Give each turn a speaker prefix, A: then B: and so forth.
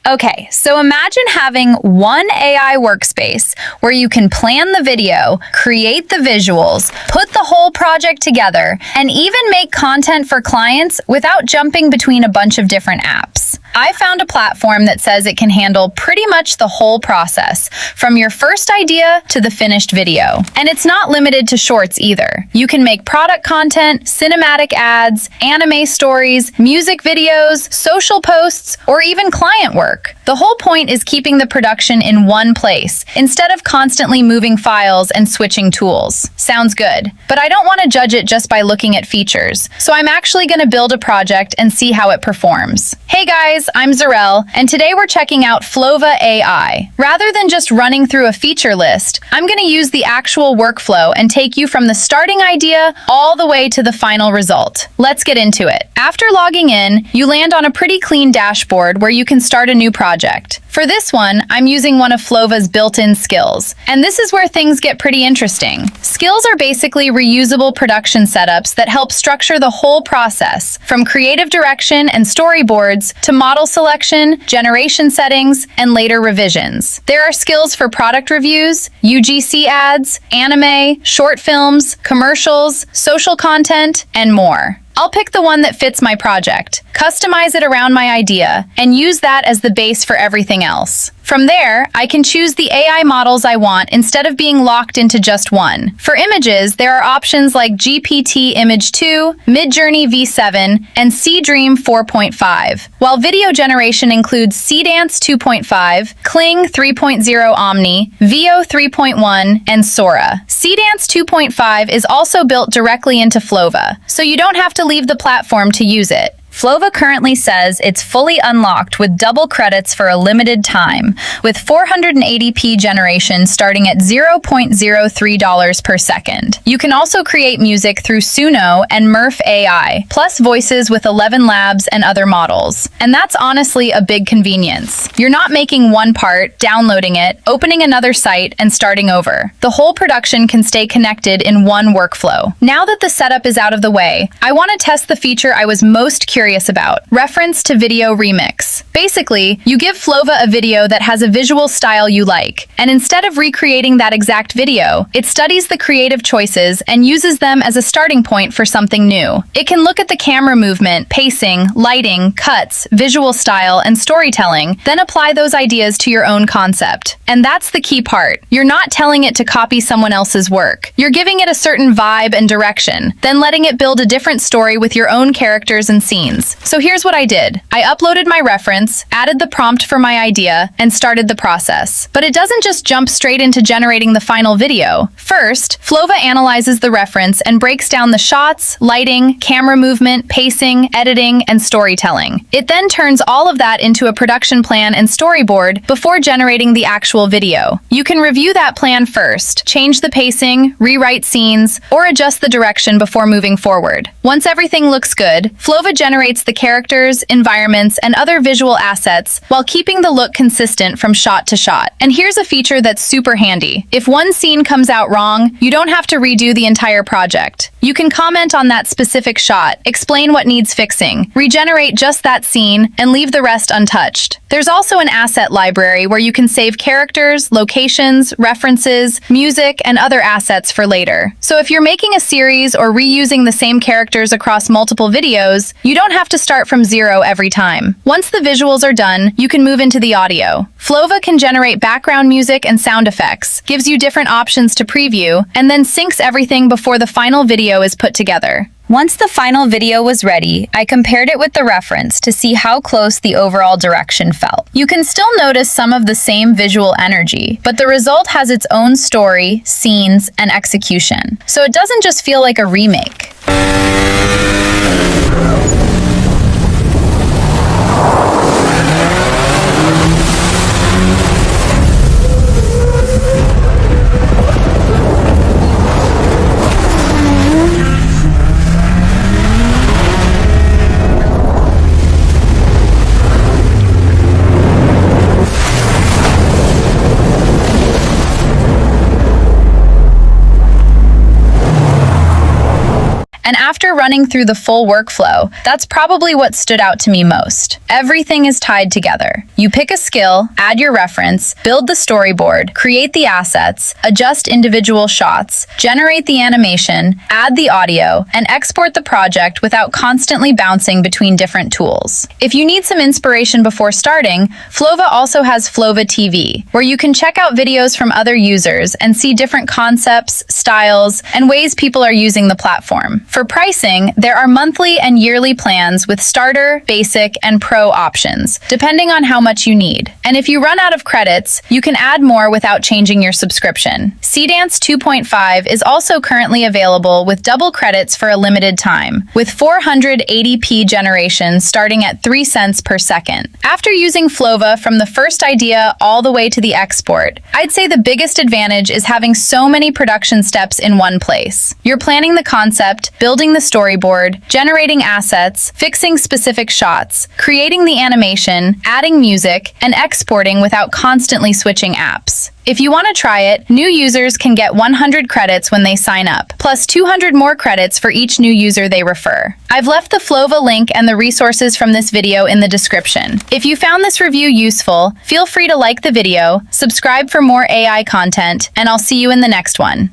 A: Okay, so imagine having one AI workspace where you can plan the video, create the visuals, put the whole project together, and even make content for clients without jumping between a bunch of different apps. I found a platform that says it can handle pretty much the whole process, from your first idea to the finished video. And it's not limited to shorts either. You can make product content, cinematic ads, anime stories, music videos, social posts, or even client work. The whole point is keeping the production in one place, instead of constantly moving files and switching tools. Sounds good, but I don't want to judge it just by looking at features, so I'm actually going to build a project and see how it performs. Hey guys, I'm Zarel, and today we're checking out Flova AI. Rather than just running through a feature list, I'm going to use the actual workflow and take you from the starting idea all the way to the final result. Let's get into it. After logging in, you land on a pretty clean dashboard where you can start a new project. For this one, I'm using one of Flova's built-in skills, and this is where things get pretty interesting. Skills are basically reusable production setups that help structure the whole process, from creative direction and storyboards to model selection, generation settings, and later revisions. There are skills for product reviews, UGC ads, anime, short films, commercials, social content, and more. I'll pick the one that fits my project, customize it around my idea, and use that as the base for everything else. From there, I can choose the AI models I want instead of being locked into just one. For images, there are options like GPT Image 2, Midjourney V7, and Dream 4.5, while video generation includes Dance 2.5, Kling 3.0 Omni, Veo 3.1, and Sora. Dance 2.5 is also built directly into Flova, so you don't have to leave the platform to use it. Flova currently says it's fully unlocked with double credits for a limited time, with 480p generation starting at $0.03 per second. You can also create music through Suno and Murph AI, plus voices with 11 Labs and other models. And that's honestly a big convenience. You're not making one part, downloading it, opening another site, and starting over. The whole production can stay connected in one workflow. Now that the setup is out of the way, I want to test the feature I was most curious about, reference to video remix. Basically, you give Flova a video that has a visual style you like, and instead of recreating that exact video, it studies the creative choices and uses them as a starting point for something new. It can look at the camera movement, pacing, lighting, cuts, visual style, and storytelling, then apply those ideas to your own concept. And that's the key part. You're not telling it to copy someone else's work. You're giving it a certain vibe and direction, then letting it build a different story with your own characters and scenes. So here's what I did. I uploaded my reference, added the prompt for my idea, and started the process. But it doesn't just jump straight into generating the final video. First, Flova analyzes the reference and breaks down the shots, lighting, camera movement, pacing, editing, and storytelling. It then turns all of that into a production plan and storyboard before generating the actual video. You can review that plan first, change the pacing, rewrite scenes, or adjust the direction before moving forward. Once everything looks good, Flova generates the characters, environments, and other visual assets while keeping the look consistent from shot to shot. And here's a feature that's super handy. If one scene comes out wrong, you don't have to redo the entire project. You can comment on that specific shot, explain what needs fixing, regenerate just that scene, and leave the rest untouched. There's also an asset library where you can save characters, locations, references, music, and other assets for later. So if you're making a series or reusing the same characters across multiple videos, you don't have to start from zero every time. Once the visuals are done, you can move into the audio. Flova can generate background music and sound effects, gives you different options to preview, and then syncs everything before the final video is put together. Once the final video was ready, I compared it with the reference to see how close the overall direction felt. You can still notice some of the same visual energy, but the result has its own story, scenes, and execution. So it doesn't just feel like a remake. And after running through the full workflow, that's probably what stood out to me most. Everything is tied together. You pick a skill, add your reference, build the storyboard, create the assets, adjust individual shots, generate the animation, add the audio, and export the project without constantly bouncing between different tools. If you need some inspiration before starting, Flova also has Flova TV, where you can check out videos from other users and see different concepts, styles, and ways people are using the platform. For pricing, there are monthly and yearly plans with starter, basic, and pro options, depending on how much you need. And if you run out of credits, you can add more without changing your subscription. Cdance 2.5 is also currently available with double credits for a limited time, with 480p generations starting at 3 cents per second. After using Flova from the first idea all the way to the export, I'd say the biggest advantage is having so many production steps in one place. You're planning the concept, building the storyboard, generating assets, fixing specific shots, creating the animation, adding music, and exporting without constantly switching apps. If you want to try it, new users can get 100 credits when they sign up, plus 200 more credits for each new user they refer. I've left the Flova link and the resources from this video in the description. If you found this review useful, feel free to like the video, subscribe for more AI content, and I'll see you in the next one.